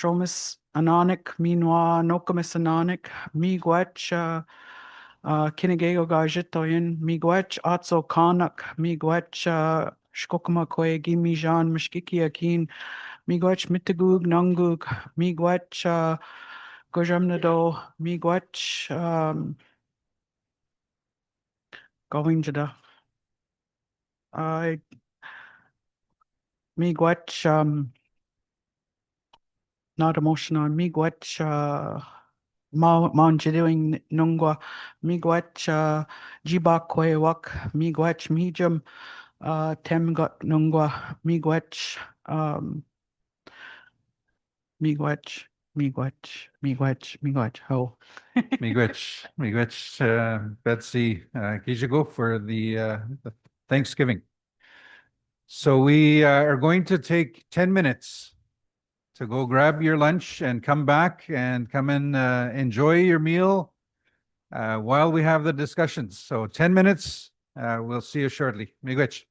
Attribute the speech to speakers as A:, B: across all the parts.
A: Shomis Ananik, Minwa, Nokomis Ananik, Miigwech, Kinigego Gajitoyin, Miigwech, Atso Kanak, Miigwech, Shkokuma Kwe, Gimijan, Mishkiki Akin, Miigwech, Mitagug, Nungug, Miigwech, Gojamnado, Miigwech, Govingada. I Miigwech, not emotional, Miigwech, Manjidoing Nungwa, Miigwech, Jibakwe Wak, Miigwech, Mijum, Temgot Nungwa, Miigwech, Miigwech, Miigwech, ho.
B: Miigwech, Betsy, Kijigo for the Thanksgiving. So we are going to take 10 minutes to go grab your lunch and come back and come and enjoy your meal while we have the discussions. So 10 minutes, we'll see you shortly. Miigwech.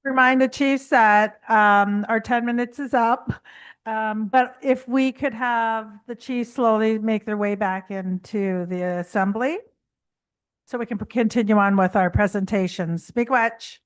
C: Remind the chiefs that our 10 minutes is up. But if we could have the chiefs slowly make their way back into the assembly so we can continue on with our presentations. Miigwech.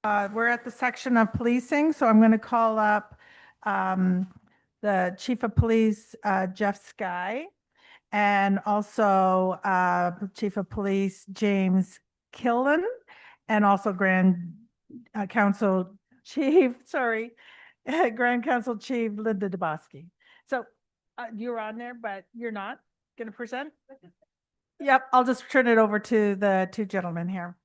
C: We're at the section of policing, so I'm going to call up the Chief of Police, Jeff Sky, and also Chief of Police James Killen, and also Grand Council Chief, sorry, Grand Council Chief Linda DeBoski. So you're on there, but you're not going to present? Yep, I'll just turn it over to the two gentlemen here.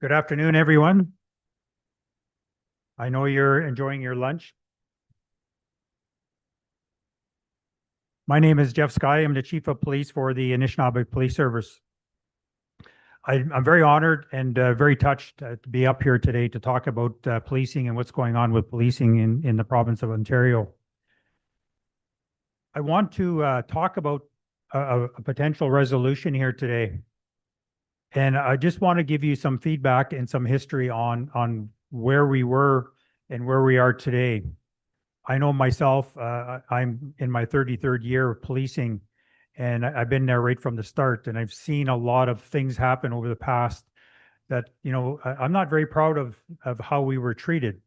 D: Good afternoon, everyone. I know you're enjoying your lunch. My name is Jeff Sky. I'm the Chief of Police for the Anishinabek Police Service. I'm very honored and very touched to be up here today to talk about policing and what's going on with policing in the province of Ontario. I want to talk about a potential resolution here today. And I just want to give you some feedback and some history on where we were and where we are today. I know myself, I'm in my 33rd year of policing, and I've been there right from the start, and I've seen a lot of things happen over the past that, I'm not very proud of how we were treated.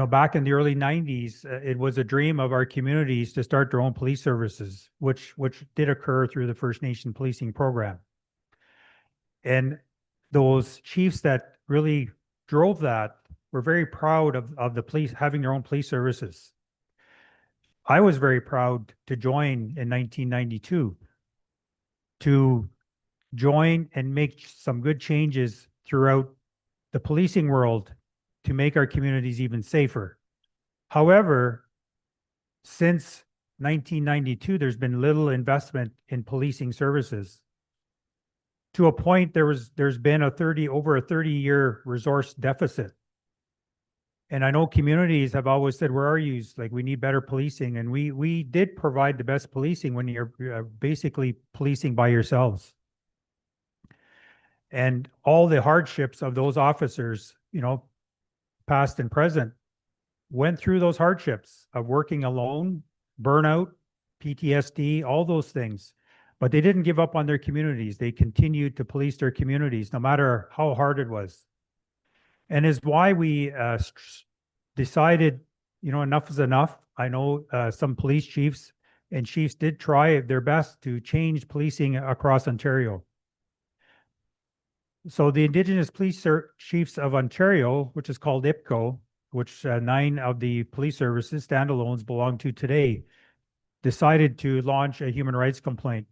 D: Back in the early 90s, it was a dream of our communities to start their own police services, which did occur through the First Nation policing program. And those chiefs that really drove that were very proud of the police having their own police services. I was very proud to join in 1992 to join and make some good changes throughout the policing world to make our communities even safer. However, since 1992, there's been little investment in policing services. To a point, there's been over a 30-year resource deficit And I know communities have always said, where are you? Like, we need better policing. And we did provide the best policing when you're basically policing by yourselves. And all the hardships of those officers, you know, past and present, went through those hardships of working alone, burnout, PTSD, all those things. But they didn't give up on their communities. They continued to police their communities, no matter how hard it was. And is why we decided, you know, enough is enough. I know some police chiefs and chiefs did try their best to change policing across Ontario. So the Indigenous Police Chiefs of Ontario, which is called IPCO, which 9 of the police services standalones belong to today, decided to launch a human rights complaint.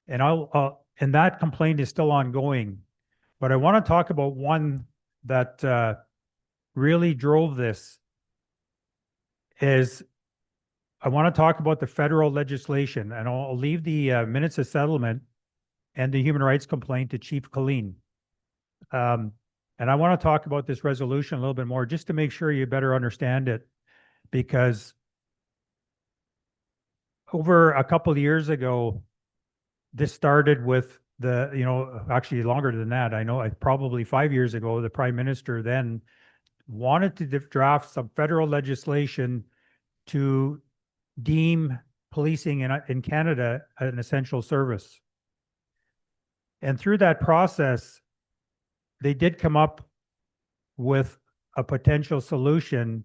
D: And and that complaint is still ongoing. But I want to talk about one that really drove this. Is I want to talk about the federal legislation, and I'll leave the minutes of settlement and the human rights complaint to Chief Colleen. And I want to talk about this resolution a little bit more, just to make sure you better understand it, because over a couple of years ago, this started with the, you know, actually longer than that. I know probably 5 years ago, the Prime Minister then wanted to draft some federal legislation to deem policing in Canada an essential service. And through that process, they did come up with a potential solution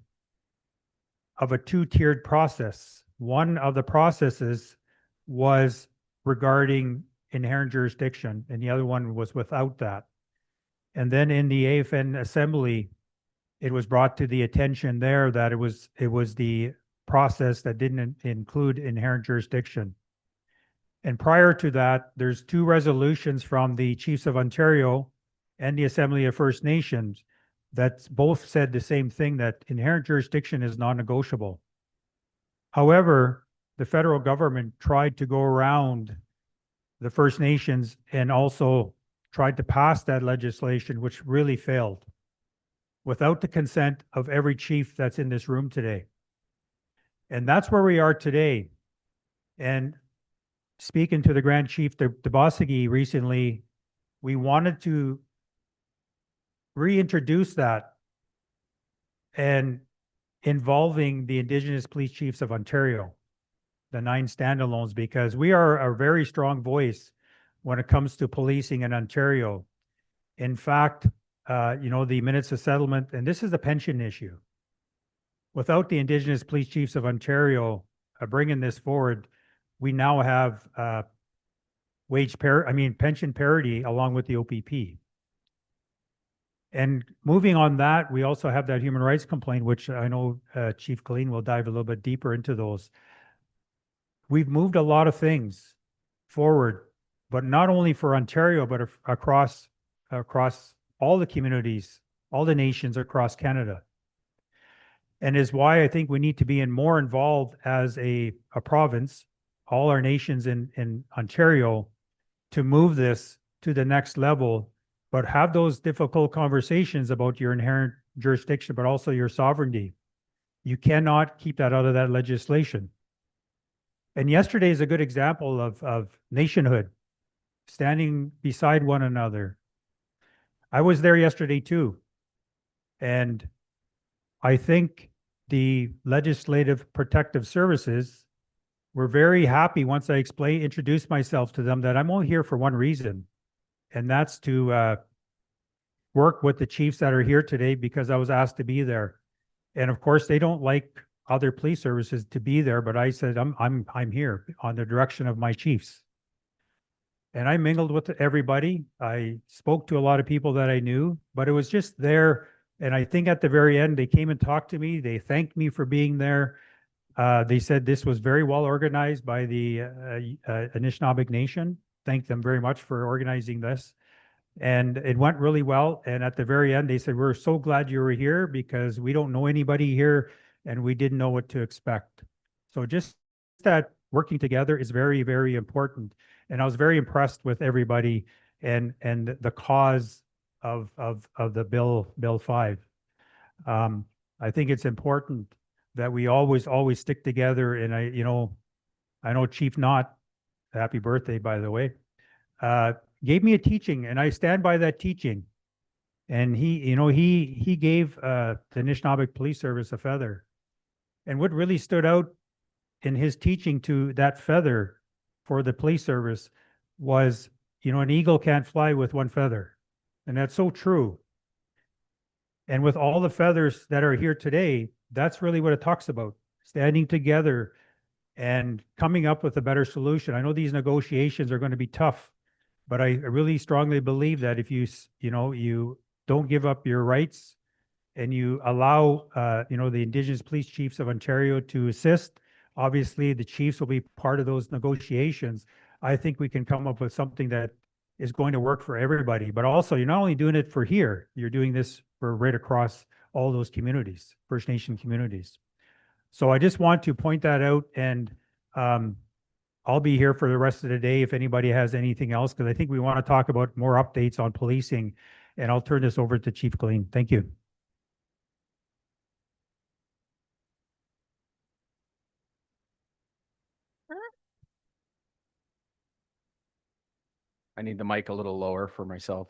D: of a 2-tiered process. One of the processes was regarding inherent jurisdiction, and the other one was without that. And then in the AFN Assembly, it was brought to the attention there that it was the process that didn't include inherent jurisdiction. And prior to that, there's 2 resolutions from the Chiefs of Ontario and the Assembly of First Nations that both said the same thing, that inherent jurisdiction is non-negotiable. However, the federal government tried to go around the First Nations and also tried to pass that legislation, which really failed, without the consent of every chief that's in this room today. And that's where we are today. And speaking to the Grand Chief Debosigi recently, we wanted to reintroduce that and involving the Indigenous Police Chiefs of Ontario, the 9 standalones, because we are a very strong voice when it comes to policing in Ontario. In fact, you know, the minutes of settlement, and this is the pension issue. Without the Indigenous Police Chiefs of Ontario bringing this forward, we now have pension parity along with the OPP. And moving on that, we also have that human rights complaint, which I know Chief Colleen will dive a little bit deeper into those. We've moved a lot of things forward, but not only for Ontario, but across all the communities, all the nations across Canada. And is why I think we need to be more involved as a province, all our nations in Ontario, to move this to the next level, but have those difficult conversations about your inherent jurisdiction, but also your sovereignty. You cannot keep that out of that legislation. And yesterday is a good example of nationhood, standing beside one another. I was there yesterday too. And I think the Legislative Protective Services were very happy once I introduced myself to them, that I'm only here for one reason, and that's to work with the chiefs that are here today, because I was asked to be there. And of course, they don't like other police services to be there, but I said I'm here on the direction of my chiefs. And I mingled with everybody. I spoke to a lot of people that I knew, but it was just there. And I think at the very end, they came and talked to me. They thanked me for being there. They said this was very well organized by the Anishinaabek Nation. Thank them very much for organizing this. And it went really well. And at the very end, they said, we're so glad you were here, because we don't know anybody here and we didn't know what to expect. So just that working together is very, very important. And I was very impressed with everybody and the cause of the Bill 5. I think it's important that we always stick together. And I know Chief Knott, happy birthday, by the way, gave me a teaching, and I stand by that teaching. And he gave the Anishinabek Police Service a feather. And what really stood out in his teaching to that feather for the police service was, an eagle can't fly with one feather. And that's so true. And with all the feathers that are here today, that's really what it talks about, standing together and coming up with a better solution. I know these negotiations are going to be tough, but I really strongly believe that if you don't give up your rights and you allow, the Indigenous police chiefs of Ontario to assist, obviously the chiefs will be part of those negotiations. I think we can come up with something that is going to work for everybody. But also, you're not only doing it for here, you're doing this for right across all those communities, First Nation communities. So I just want to point that out, and I'll be here for the rest of the day if anybody has anything else, because I think we want to talk about more updates on policing. And I'll turn this over to Chief Colleen. Thank you.
E: I need the mic a little lower for myself.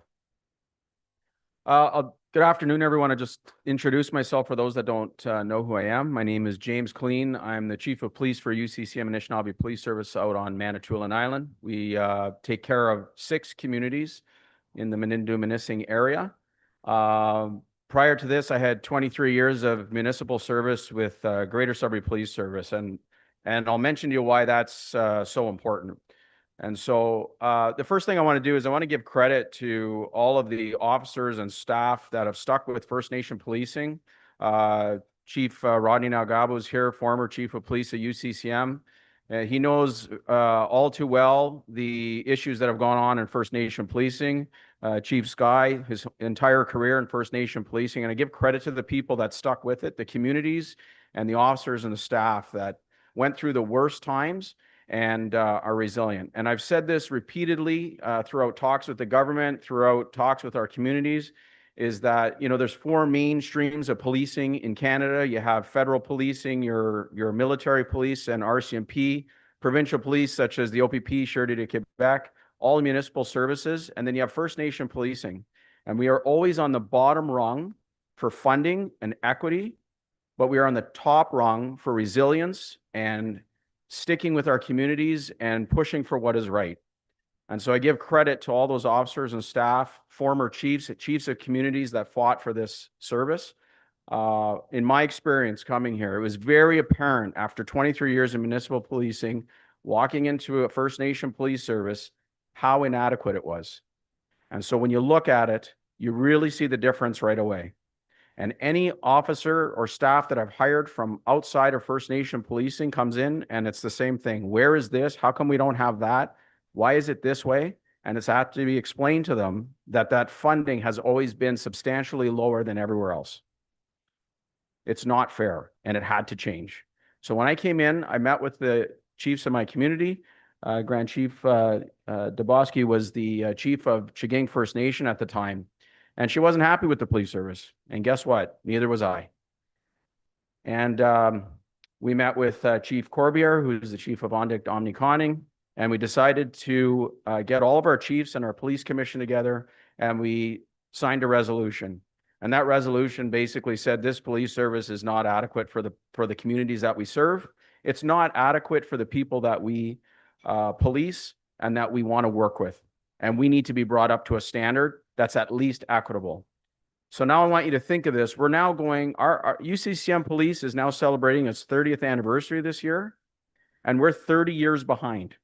E: Good afternoon, everyone. I just introduce myself for those that don't know who I am. My name is James Clean. I'm the Chief of Police for UCCM Anishinaabe Police Service out on Manitoulin Island. We take care of 6 communities in the Menindu-Munising area. Prior to this, I had 23 years of municipal service with Greater Sudbury Police Service, and I'll mention to you why that's so important. And so the first thing I want to do is I want to give credit to all of the officers and staff that have stuck with First Nation policing. Chief Rodney Nalgabo is here, former Chief of Police at UCCM. He knows all too well the issues that have gone on in First Nation policing. Chief Sky, his entire career in First Nation policing, and I give credit to the people that stuck with it, the communities and the officers and the staff that went through the worst times and are resilient. And I've said this repeatedly throughout talks with the government, throughout talks with our communities, is that, there's 4 main streams of policing in Canada. You have federal policing, your military police and RCMP, provincial police such as the OPP, Surety de Quebec, all municipal services, and then you have First Nation policing. And we are always on the bottom rung for funding and equity, but we are on the top rung for resilience and sticking with our communities and pushing for what is right. And so I give credit to all those officers and staff, former chiefs of communities that fought for this service. In my experience coming here, it was very apparent after 23 years of municipal policing, walking into a First Nation police service, how inadequate it was. And so when you look at it, you really see the difference right away. And any officer or staff that I've hired from outside of First Nation policing comes in and it's the same thing. Where is this? How come we don't have that? Why is it this way? And it's had to be explained to them that funding has always been substantially lower than everywhere else. It's not fair, and it had to change. So when I came in, I met with the chiefs of my community. Grand Chief Dubosky was the chief of Chiging First Nation at the time. And she wasn't happy with the police service. And guess what? Neither was I. And we met with Chief Corbier, who's the chief of Omniconning, and we decided to get all of our chiefs and our police commission together, and we signed a resolution. And that resolution basically said this police service is not adequate for the communities that we serve. It's not adequate for the people that we police and that we want to work with. And we need to be brought up to a standard that's at least equitable. So now I want you to think of this. We're now going, our UCCM Police is now celebrating its 30th anniversary this year, and we're 30 years behind.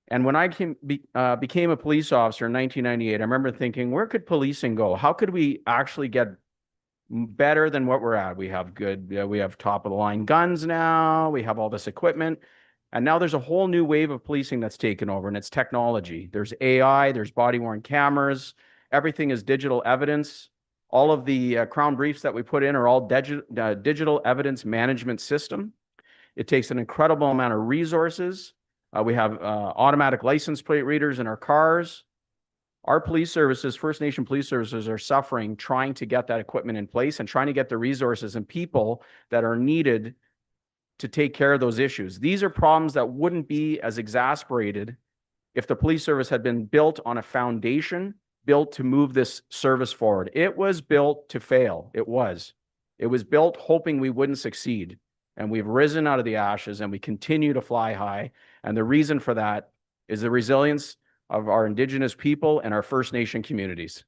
E: And when I became a police officer in 1998, I remember thinking, where could policing go? How could we actually get better than what we're at? We have we have top of the line guns now. We have all this equipment. And now there's a whole new wave of policing that's taken over, and it's technology. There's AI, there's body-worn cameras. Everything is digital evidence. All of the Crown briefs that we put in are all digital evidence management system. It takes an incredible amount of resources. We have automatic license plate readers in our cars. Our police services, First Nation police services, are suffering trying to get that equipment in place and trying to get the resources and people that are needed to take care of those issues. These are problems that wouldn't be as exasperated if the police service had been built on a foundation built to move this service forward. It was built to fail. It was built hoping we wouldn't succeed. And we've risen out of the ashes and we continue to fly high. And the reason for that is the resilience of our Indigenous people and our First Nation communities.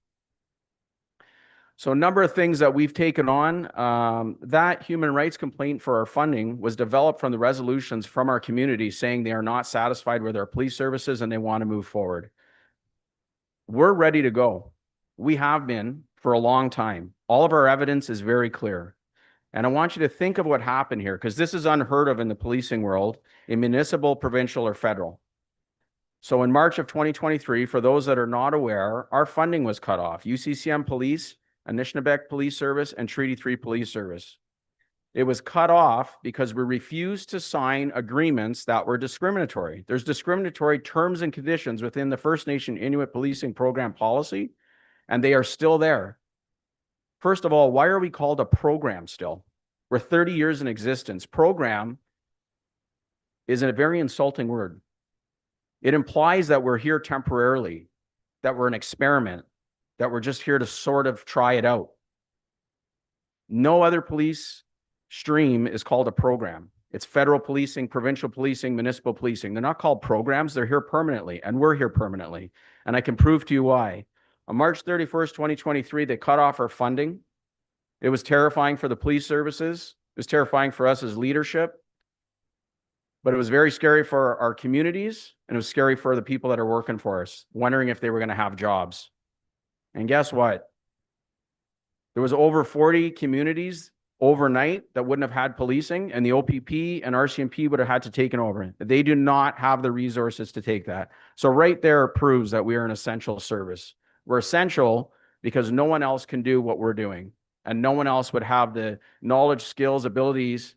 E: So a number of things that we've taken on. That human rights complaint for our funding was developed from the resolutions from our community saying they are not satisfied with our police services and they want to move forward. We're ready to go. We have been for a long time. All of our evidence is very clear. And I want you to think of what happened here, because this is unheard of in the policing world, in municipal, provincial, or federal. So in March of 2023, for those that are not aware, our funding was cut off. UCCM Police, Anishinabek Police Service, and Treaty 3 Police Service. It was cut off because we refused to sign agreements that were discriminatory. There's discriminatory terms and conditions within the First Nation Inuit Policing Program policy, and they are still there. First of all, why are we called a program still? We're 30 years in existence. Program is a very insulting word. It implies that we're here temporarily, that we're an experiment, that we're just here to sort of try it out. No other police stream is called a program. It's federal policing, provincial policing, municipal policing. They're not called programs. They're here permanently, and we're here permanently. And I can prove to you why. On March 31st, 2023, they cut off our funding. It was terrifying for the police services. It was terrifying for us as leadership. But it was very scary for our communities, and it was scary for the people that are working for us, wondering if they were going to have jobs. And guess what? There was over 40 communities overnight that wouldn't have had policing, and the OPP and RCMP would have had to take it over. They do not have the resources to take that. So right there proves that we are an essential service. We're essential because no one else can do what we're doing, and no one else would have the knowledge, skills, abilities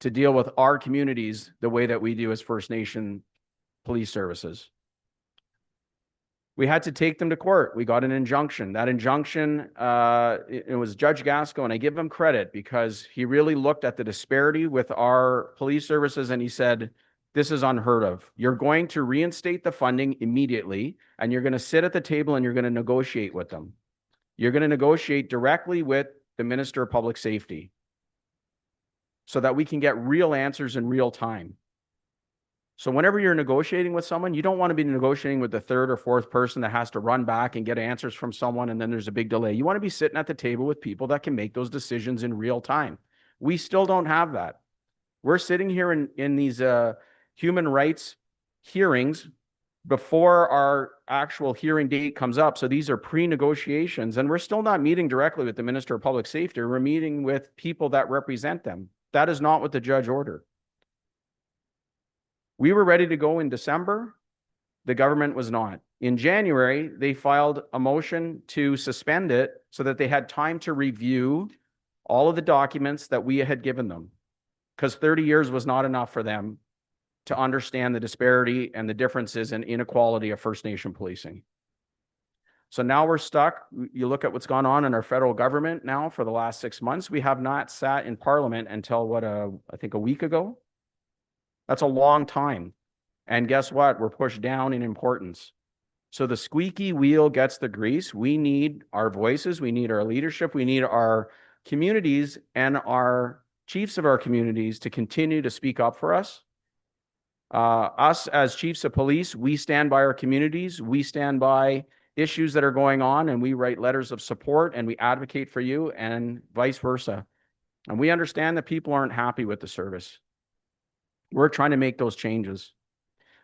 E: to deal with our communities the way that we do as First Nation police services. We had to take them to court. We got an injunction. That injunction, it was Judge Gasco, and I give him credit because he really looked at the disparity with our police services and he said, this is unheard of. You're going to reinstate the funding immediately, and you're going to sit at the table and you're going to negotiate with them. You're going to negotiate directly with the Minister of Public Safety so that we can get real answers in real time. So whenever you're negotiating with someone, you don't want to be negotiating with the third or fourth person that has to run back and get answers from someone and then there's a big delay. You want to be sitting at the table with people that can make those decisions in real time. We still don't have that. We're sitting here in these human rights hearings before our actual hearing date comes up. So these are pre-negotiations, and we're still not meeting directly with the Minister of Public Safety. We're meeting with people that represent them. That is not what the judge ordered. We were ready to go in December. The government was not. In January, they filed a motion to suspend it so that they had time to review all of the documents that we had given them, because 30 years was not enough for them to understand the disparity and the differences and inequality of First Nation policing. So now we're stuck. You look at what's gone on in our federal government now for the last 6 months. We have not sat in Parliament until I think a week ago. That's a long time. And guess what? We're pushed down in importance. So the squeaky wheel gets the grease. We need our voices. We need our leadership. We need our communities and our chiefs of our communities to continue to speak up for us. Us as chiefs of police, we stand by our communities. We stand by issues that are going on, and we write letters of support and we advocate for you, and vice versa. And we understand that people aren't happy with the service. We're trying to make those changes.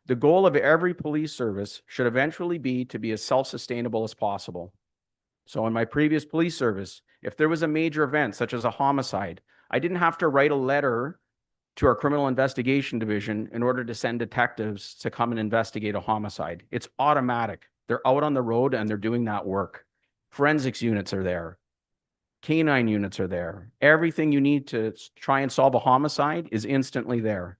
E: The goal of every police service should eventually be to be as self-sustainable as possible. So in my previous police service, if there was a major event such as a homicide, I didn't have to write a letter to our criminal investigation division in order to send detectives to come and investigate a homicide. It's automatic. They're out on the road and they're doing that work. Forensics units are there. Canine units are there. Everything you need to try and solve a homicide is instantly there.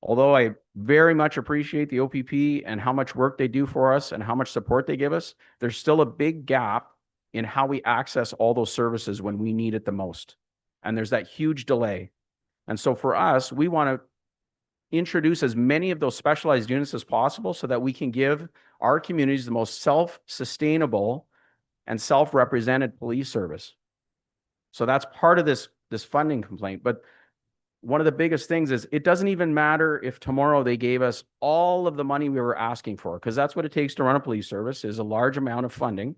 E: Although I very much appreciate the OPP and how much work they do for us and how much support they give us. There's still a big gap in how we access all those services when we need it the most. And there's that huge delay. And so for us, we want to introduce as many of those specialized units as possible so that we can give our communities the most self-sustainable and self-represented police service. So that's part of this funding complaint. But one of the biggest things is it doesn't even matter if tomorrow they gave us all of the money we were asking for, because that's what it takes to run a police service, is a large amount of funding.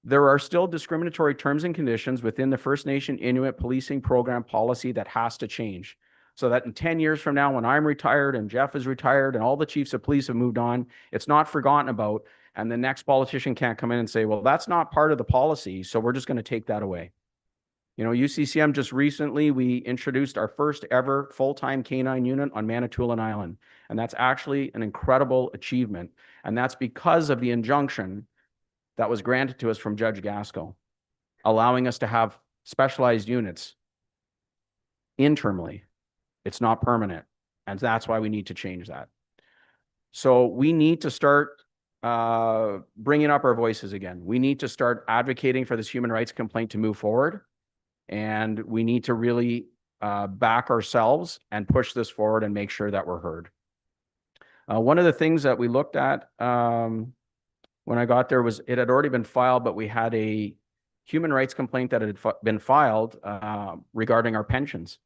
E: There are still discriminatory terms and conditions within the First Nation Inuit policing program policy that has to change. So that in 10 years from now, when I'm retired and Jeff is retired and all the chiefs of police have moved on, it's not forgotten about. And the next politician can't come in and say, well, that's not part of the policy, so we're just going to take that away. You know, UCCM just recently, we introduced our first ever full-time K-9 unit on Manitoulin Island. And that's actually an incredible achievement. And that's because of the injunction that was granted to us from Judge Gasco, allowing us to have specialized units internally. It's not permanent. And that's why we need to change that. So we need to start bringing up our voices again. We need to start advocating for this human rights complaint to move forward. And we need to really back ourselves and push this forward and make sure that we're heard. One of the things that we looked at when I got there was it had already been filed, but we had a human rights complaint that had been filed regarding our pensions.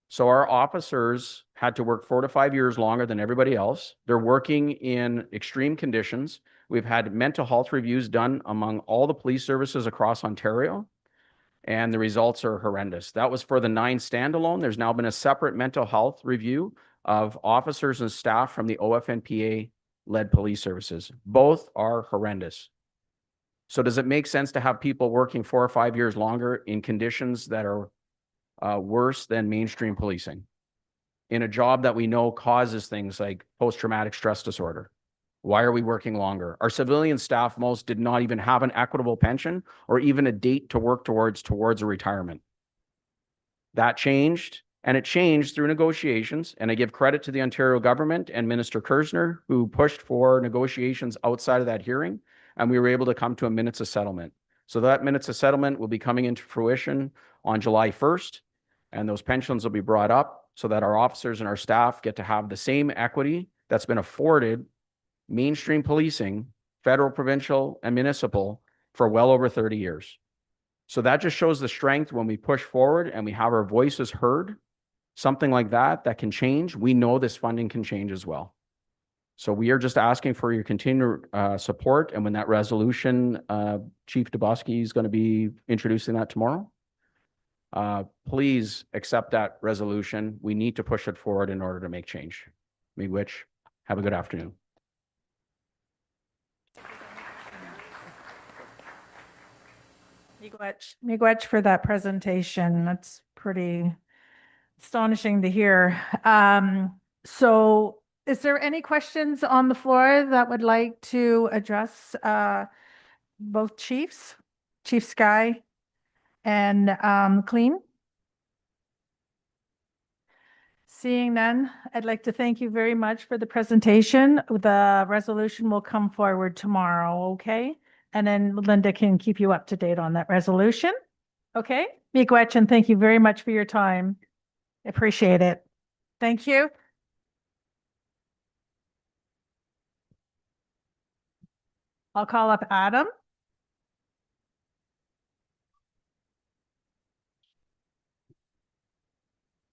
E: So our officers had to work 4 to 5 years longer than everybody else. They're working in extreme conditions. We've had mental health reviews done among all the police services across Ontario, and the results are horrendous. That was for the 9 standalone. There's now been a separate mental health review of officers and staff from the OFNPA-led police services. Both are horrendous. So does it make sense to have people working 4 or 5 years longer in conditions that are worse than mainstream policing, in a job that we know causes things like post-traumatic stress disorder? Why are we working longer? Our civilian staff, most did not even have an equitable pension or even a date to work towards a retirement. That changed, and it changed through negotiations. And I give credit to the Ontario government and Minister Kersner, who pushed for negotiations outside of that hearing, and we were able to come to a minutes of settlement. So that minutes of settlement will be coming into fruition on July 1st, and those pensions will be brought up so that our officers and our staff get to have the same equity that's been afforded mainstream policing, federal, provincial, and municipal, for well over 30 years. So that just shows the strength when we push forward and we have our voices heard. Something like that can change. We know this funding can change as well. So we are just asking for your continued support. And when that resolution, Chief Dubosky is going to be introducing that tomorrow, please accept that resolution. We need to push it forward in order to make change. Miigwech, have a good afternoon.
C: Miigwech for that presentation. That's pretty astonishing to hear. So is there any questions on the floor that would like to address both chiefs, Chief Sky and Clean? Seeing none, I'd like to thank you very much for the presentation. The resolution will come forward tomorrow, okay? And then Linda can keep you up to date on that resolution. Okay? Miigwech, and thank you very much for your time. Appreciate it. Thank you. I'll call up Adam.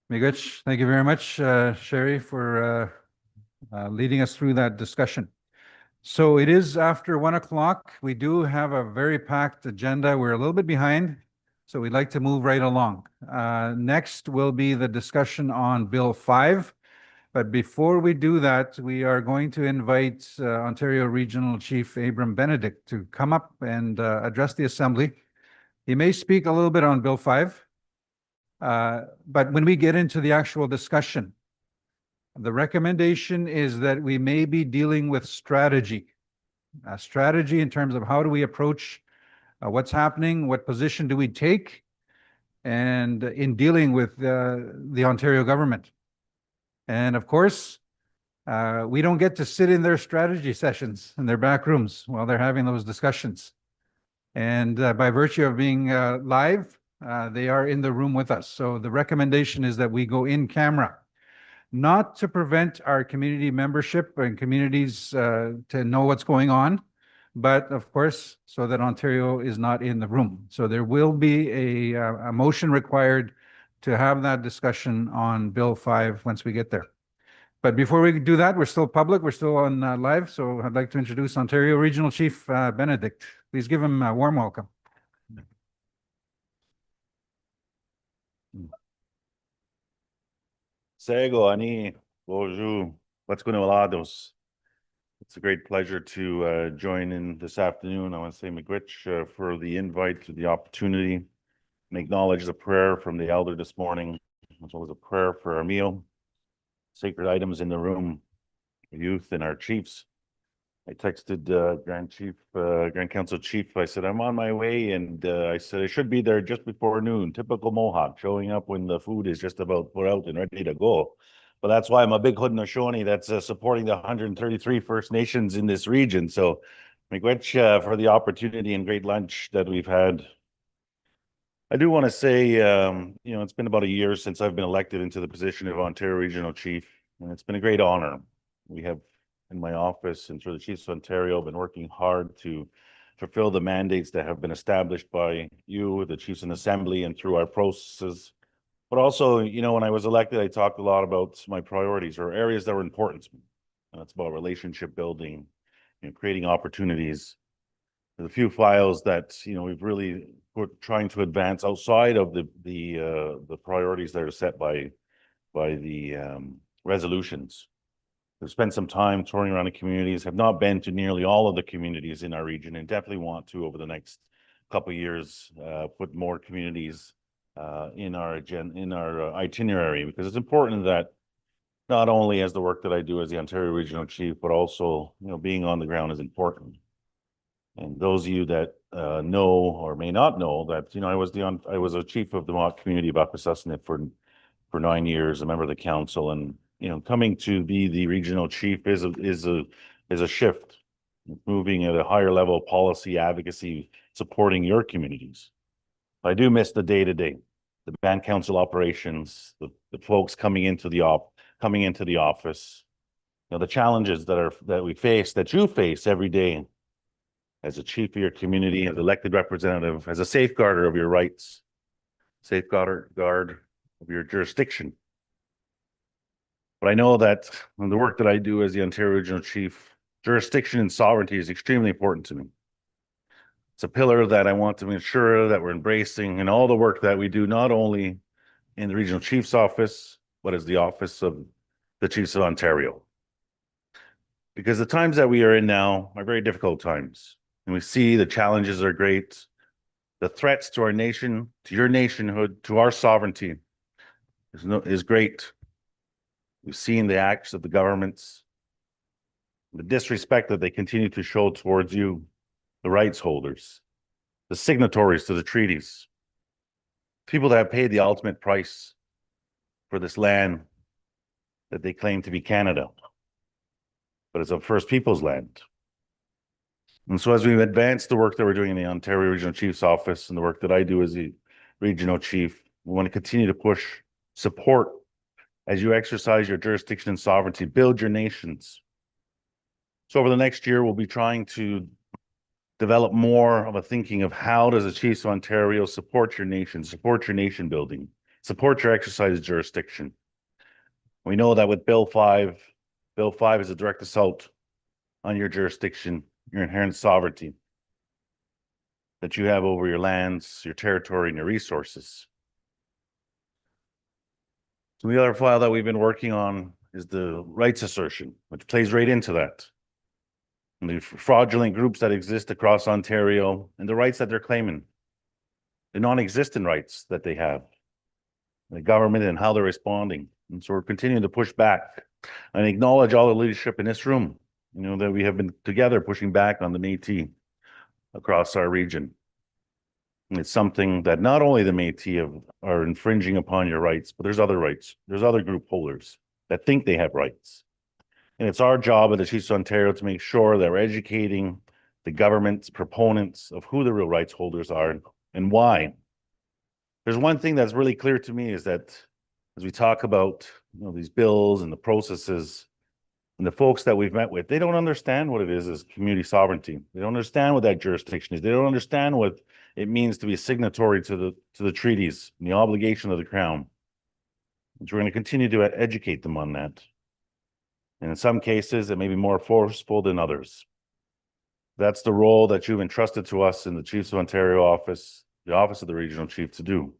B: Miigwech, thank you very much, Sherry, for leading us through that discussion. So it is after 1 o'clock. We do have a very packed agenda. We're a little bit behind, so we'd like to move right along. Next will be the discussion on Bill 5. But before we do that, we are going to invite Ontario Regional Chief Abram Benedict to come up and address the Assembly. He may speak a little bit on Bill 5, but when we get into the actual discussion, the recommendation is that we may be dealing with strategy. A strategy in terms of how do we approach what's happening, what position do we take, and in dealing with the Ontario government. And of course, We don't get to sit in their strategy sessions in their back rooms while they're having those discussions. And by virtue of being live, they are in the room with us. So the recommendation is that we go in camera, not to prevent our community membership and communities to know what's going on, but of course, so that Ontario is not in the room. So there will be a motion required to have that discussion on Bill 5 once we get there. But before we do that, we're still public, we're still on live, so I'd like to introduce Ontario Regional Chief Benedict. Please give him a warm welcome.
F: Sego, Ani, bonjour, what's going on? It's a great pleasure to join in this afternoon. I want to say Miigwech for the invite, to the opportunity, and acknowledge the prayer from the elder this morning, as well as a prayer for our meal, sacred items in the room, our youth and our chiefs. I texted Grand Council Chief. I said, I'm on my way. And I said, I should be there just before noon. Typical Mohawk, showing up when the food is just about put out and ready to go. But that's why I'm a big Haudenosaunee that's supporting the 133 First Nations in this region. So miigwech for the opportunity and great lunch that we've had. I do want to say, it's been about a year since I've been elected into the position of Ontario Regional Chief, and it's been a great honor. We have, in my office and through the Chiefs of Ontario, been working hard to fulfill the mandates that have been established by you, the Chiefs in Assembly, and through our processes. But also, when I was elected, I talked a lot about my priorities or areas that were important to me. And it's about relationship building, creating opportunities. There's a few files that we've really trying to advance outside of the priorities that are set by the resolutions. We've spent some time touring around the communities, have not been to nearly all of the communities in our region, and definitely want to, over the next couple of years, put more communities in our itinerary, because it's important that not only as the work that I do as the Ontario Regional Chief, but also being on the ground is important. And those of you that know or may not know that I was a chief of the Mohawk community of Akwesasne for 9 years, a member of the council, and coming to be the regional chief is a shift, moving at a higher level of policy advocacy, supporting your communities. I do miss the day-to-day, the band council operations, the folks coming into the office, the challenges that we face, that you face every day as a chief of your community, as elected representative, as a safeguarder of your rights, guard of your jurisdiction. But I know that in the work that I do as the Ontario Regional Chief, jurisdiction and sovereignty is extremely important to me. It's a pillar that I want to ensure that we're embracing in all the work that we do, not only in the Regional Chief's office, but as the office of the Chiefs of Ontario. Because the times that we are in now are very difficult times. And we see the challenges are great. The threats to our nation, to your nationhood, to our sovereignty is great. We've seen the acts of the governments, the disrespect that they continue to show towards you, the rights holders, the signatories to the treaties, people that have paid the ultimate price for this land that they claim to be Canada, but it's a First Peoples land. And so as we advance the work that we're doing in the Ontario Regional Chief's office and the work that I do as the regional chief, we want to continue to push support as you exercise your jurisdiction and sovereignty, build your nations. So over the next year, we'll be trying to develop more of a thinking of how does the Chiefs of Ontario support your nation, support your nation building, support your exercise of jurisdiction. We know that with Bill 5 is a direct assault on your jurisdiction, your inherent sovereignty that you have over your lands, your territory, and your resources. So the other file that we've been working on is the rights assertion, which plays right into that. And the fraudulent groups that exist across Ontario and the rights that they're claiming, the non-existent rights that they have, the government and how they're responding. And so we're continuing to push back and acknowledge all the leadership in this room, that we have been together pushing back on the Métis across our region. And it's something that not only the Métis are infringing upon your rights, but there's other rights. There's other group holders that think they have rights. And it's our job at the Chiefs of Ontario to make sure that we're educating the government's proponents of who the real rights holders are and why. There's one thing that's really clear to me is that as we talk about, these bills and the processes and the folks that we've met with, they don't understand what it is as community sovereignty. They don't understand what that jurisdiction is. They don't understand what it means to be a signatory to the treaties and the obligation of the Crown. And we're going to continue to educate them on that. And in some cases, it may be more forceful than others. That's the role that you've entrusted to us in the Chiefs of Ontario office, the Office of the Regional Chief, to do.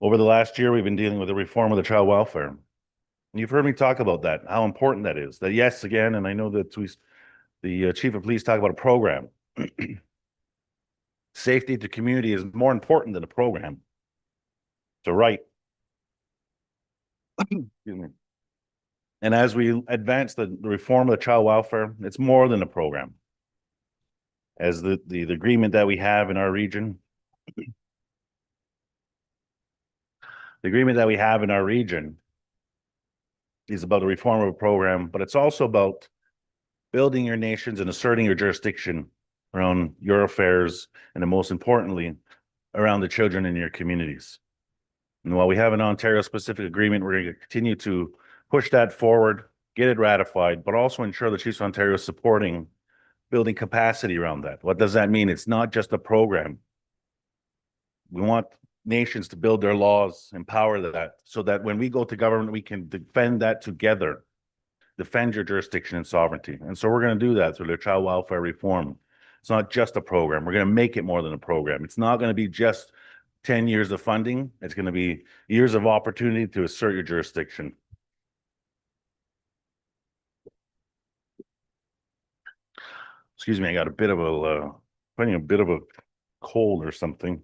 F: Over the last year, we've been dealing with the reform of the child welfare. And you've heard me talk about that, how important that is. That yes, again, and I know that the Chief of Police talk about a program. Safety to community is more important than a program. It's a right. Excuse me. And as we advance the reform of the child welfare, it's more than a program. As the agreement that we have in our region, the agreement that we have in our region is about the reform of a program, but it's also about building your nations and asserting your jurisdiction around your affairs, and then most importantly, around the children in your communities. And while we have an Ontario-specific agreement, we're going to continue to push that forward, get it ratified, but also ensure the Chiefs of Ontario is supporting building capacity around that. What does that mean? It's not just a program. We want nations to build their laws, empower that, so that when we go to government, we can defend that together, defend your jurisdiction and sovereignty. And so we're going to do that through the child welfare reform. It's not just a program. We're going to make it more than a program. It's not going to be just 10 years of funding. It's going to be years of opportunity to assert your jurisdiction. Excuse me, I got a bit of a cold or something.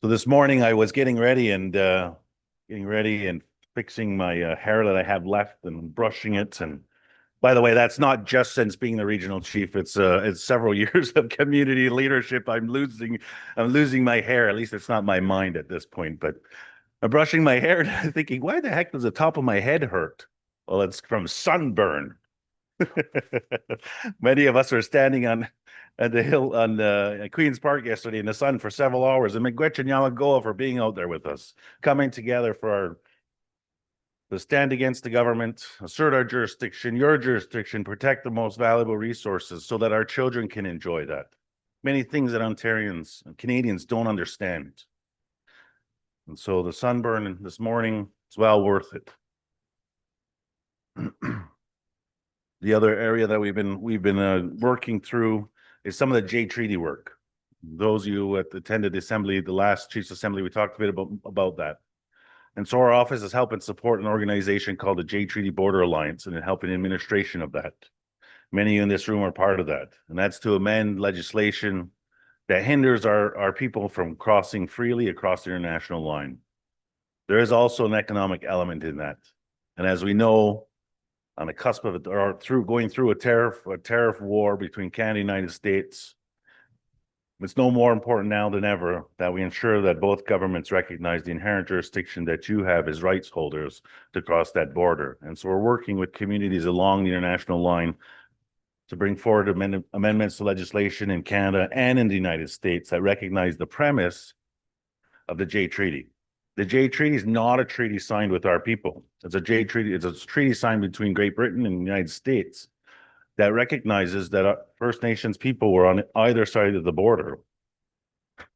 F: So this morning I was getting ready and fixing my hair that I have left and brushing it. And by the way, that's not just since being the regional chief. It's several years of community leadership. I'm losing my hair. At least it's not my mind at this point. But I'm brushing my hair and I'm thinking, why the heck does the top of my head hurt? Well, it's from sunburn. Many of us were standing at the hill on Queen's Park yesterday in the sun for several hours, and Miigwech and Yamagoa for being out there with us, coming together to stand against the government, assert our jurisdiction, your jurisdiction, protect the most valuable resources so that our children can enjoy that. Many things that Ontarians and Canadians don't understand. And so the sunburn this morning is well worth it. The other area that we've been working through is some of the J Treaty work. Those of you who attended the assembly, the last Chiefs Assembly, we talked a bit about that. And so our office is helping support an organization called the J Treaty Border Alliance and helping administration of that. Many of you in this room are part of that. And that's to amend legislation that hinders our people from crossing freely across the international line. There is also an economic element in that. And as we know, on the cusp of it, or going through a tariff war between Canada and the United States, it's no more important now than ever that we ensure that both governments recognize the inherent jurisdiction that you have as rights holders to cross that border. And so we're working with communities along the international line to bring forward amendments to legislation in Canada and in the United States that recognize the premise of the J Treaty. The J Treaty is not a treaty signed with our people. It's a J Treaty. It's a treaty signed between Great Britain and the United States that recognizes that First Nations people were on either side of the border.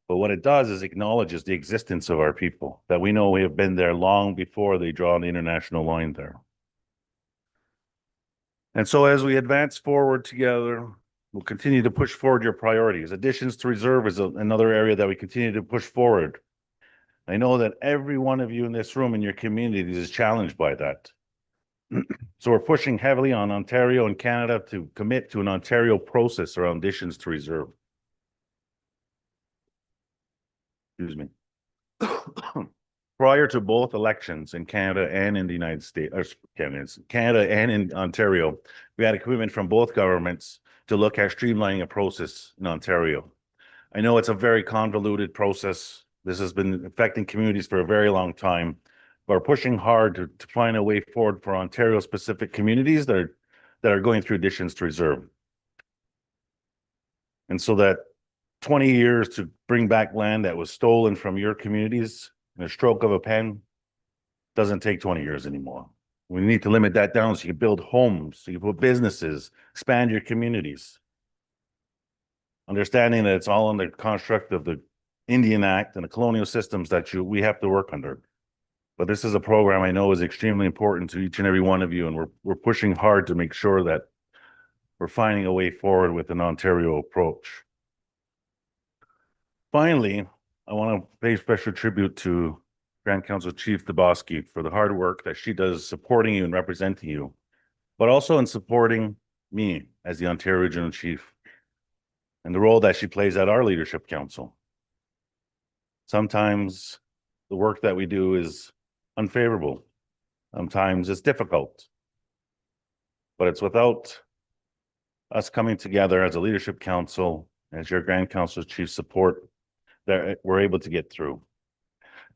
F: But what it does is acknowledges the existence of our people, that we know we have been there long before they draw the international line there. And so as we advance forward together, we'll continue to push forward your priorities. Additions to reserve is another area that we continue to push forward. I know that every one of you in this room in your communities is challenged by that. So we're pushing heavily on Ontario and Canada to commit to an Ontario process around additions to reserve. Excuse me. Prior to both elections in Canada and in the United States, or Canada and in Ontario, we had a commitment from both governments to look at streamlining a process in Ontario. I know it's a very convoluted process. This has been affecting communities for a very long time, are pushing hard to find a way forward for Ontario-specific communities that are going through additions to reserve. And so that 20 years to bring back land that was stolen from your communities in a stroke of a pen doesn't take 20 years anymore. We need to limit that down so you can build homes, so you can put businesses, expand your communities. Understanding that it's all under the construct of the Indian Act and the colonial systems that we have to work under. But this is a program I know is extremely important to each and every one of you, and we're pushing hard to make sure that we're finding a way forward with an Ontario approach. Finally, I want to pay special tribute to Grand Council Chief Dubosky for the hard work that she does supporting you and representing you, but also in supporting me as the Ontario Regional Chief and the role that she plays at our Leadership Council. Sometimes the work that we do is unfavorable. Sometimes it's difficult. But it's without us coming together as a Leadership Council, as your Grand Council Chief support, that we're able to get through.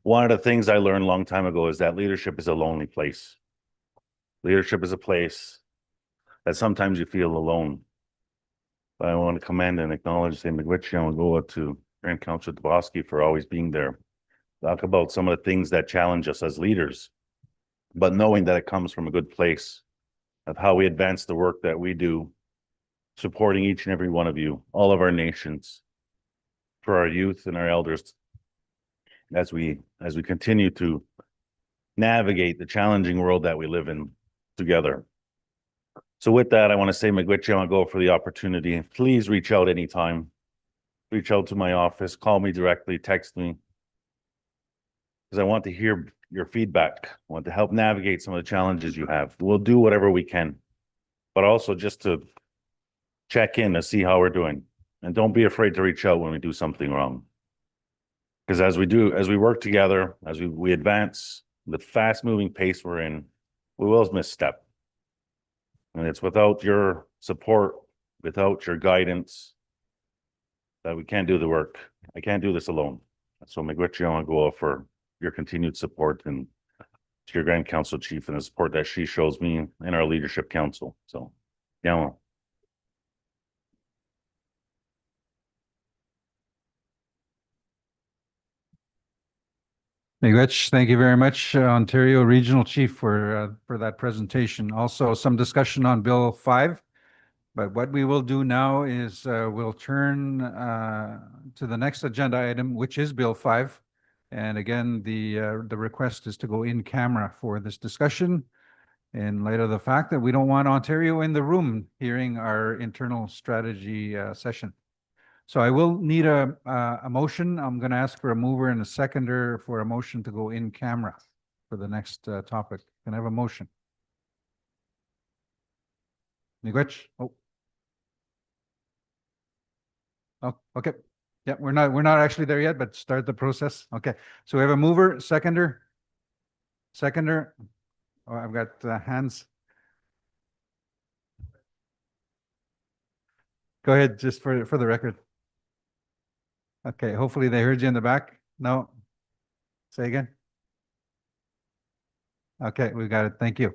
F: One of the things I learned a long time ago is that leadership is a lonely place. Leadership is a place that sometimes you feel alone. But I want to commend and acknowledge St. Miigwech to Grand Council Dubosky for always being there. Talk about some of the things that challenge us as leaders, but knowing that it comes from a good place of how we advance the work that we do, supporting each and every one of you, all of our nations, for our youth and our elders, as we continue to navigate the challenging world that we live in together. So with that, I want to say Miigwech for the opportunity. Please reach out anytime. Reach out to my office, call me directly, text me. Because I want to hear your feedback. I want to help navigate some of the challenges you have. We'll do whatever we can, but also just to check in to see how we're doing. And don't be afraid to reach out when we do something wrong. Because as we work together, as we advance the fast moving pace we're in, we will misstep. And it's without your support, without your guidance, that we can't do the work. I can't do this alone. So Miigwech for your continued support, and to your Grand Council Chief and the support that she shows me in our Leadership Council. So, yeah.
B: Miigwech, thank you very much, Ontario Regional Chief, for that presentation. Also, some discussion on Bill 5. But what we will do now is we'll turn to the next agenda item, which is Bill 5. And again, the request is to go in camera for this discussion in light of the fact that we don't want Ontario in the room hearing our internal strategy session. So I will need a motion. I'm going to ask for a mover and a seconder for a motion to go in camera for the next topic. Can I have a motion? Miigwech? Oh, okay. Yeah, we're not actually there yet, but start the process. Okay. So we have a mover, seconder. Oh, I've got hands. Go ahead, just for the record. Okay, hopefully they heard you in the back. No. Say again. Okay, we got it. Thank you.